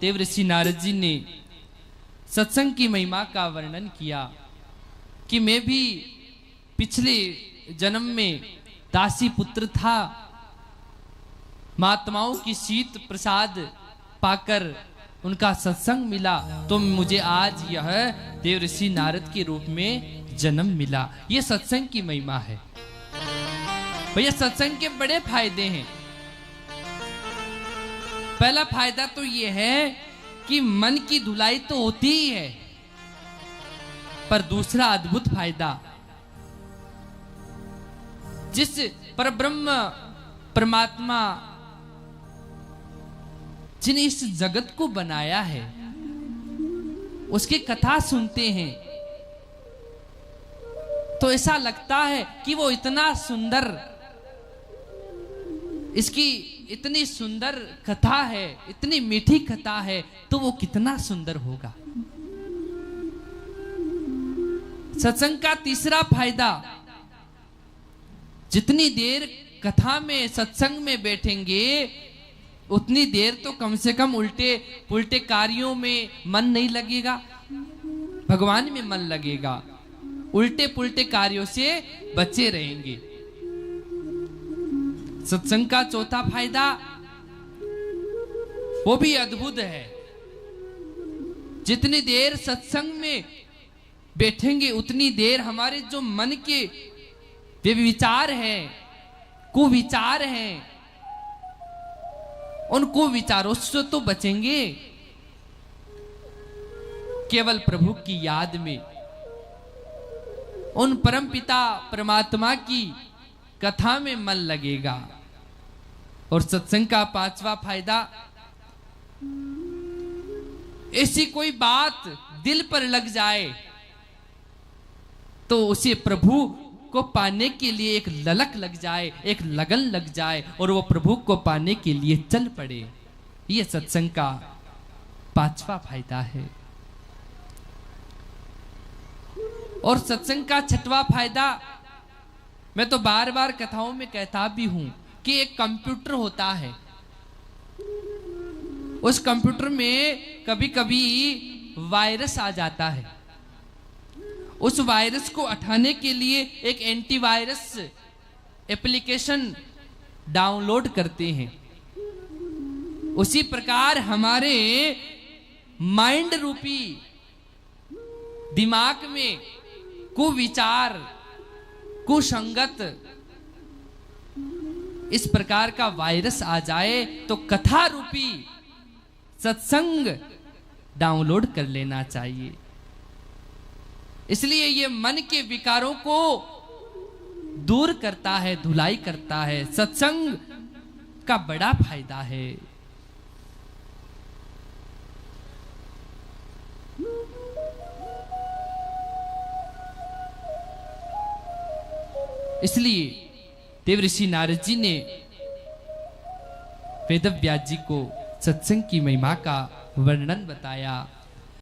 देव ऋषि नारद जी ने सत्संग की महिमा का वर्णन किया कि मैं भी पिछले जन्म में दासी पुत्र था, महात्माओं की शीत प्रसाद पाकर उनका सत्संग मिला, तो मुझे आज यह देव ऋषि नारद के रूप में जन्म मिला। यह सत्संग की महिमा है भैया। सत्संग के बड़े फायदे हैं। पहला फायदा तो यह है कि मन की धुलाई तो होती ही है, पर दूसरा अद्भुत फायदा, जिस परब्रह्म परमात्मा जिन्हें इस जगत को बनाया है उसकी कथा सुनते हैं तो ऐसा लगता है कि वो इतना सुंदर, इसकी इतनी सुंदर कथा है, इतनी मीठी कथा है, तो वो कितना सुंदर होगा। सत्संग का तीसरा फायदा, जितनी देर कथा में सत्संग में बैठेंगे उतनी देर तो कम से कम उल्टे पुल्टे कार्यों में मन नहीं लगेगा, भगवान में मन लगेगा, उल्टे पुल्टे कार्यों से बचे रहेंगे। सत्संग का चौथा फायदा वो भी अद्भुत है। जितनी देर सत्संग में बैठेंगे उतनी देर हमारे जो मन के वे विचार हैं, कुविचार हैं, उन कुविचारों से तो बचेंगे। केवल प्रभु की याद में, उन परम पिता परमात्मा की कथा में मन लगेगा। और सत्संग का पांचवा फायदा, ऐसी कोई बात दिल पर लग जाए तो उसे प्रभु को पाने के लिए एक ललक लग जाए, एक लगन लग जाए और वो प्रभु को पाने के लिए चल पड़े। ये सत्संग का पांचवा फायदा है। और सत्संग का छठवां फायदा, मैं तो बार बार कथाओं में कहता भी हूं कि एक कंप्यूटर होता है, उस कंप्यूटर में कभी कभी वायरस आ जाता है। उस वायरस को हटाने के लिए एक एंटीवायरस एप्लीकेशन डाउनलोड करते हैं। उसी प्रकार हमारे माइंड रूपी दिमाग में कुविचार, कुसंगत इस प्रकार का वायरस आ जाए तो कथा रूपी सत्संग डाउनलोड कर लेना चाहिए। इसलिए ये मन के विकारों को दूर करता है, धुलाई करता है। सत्संग का बड़ा फायदा है। इसलिए देव ऋषि नारद जी ने वेदव्यास जी को सत्संग की महिमा का वर्णन बताया।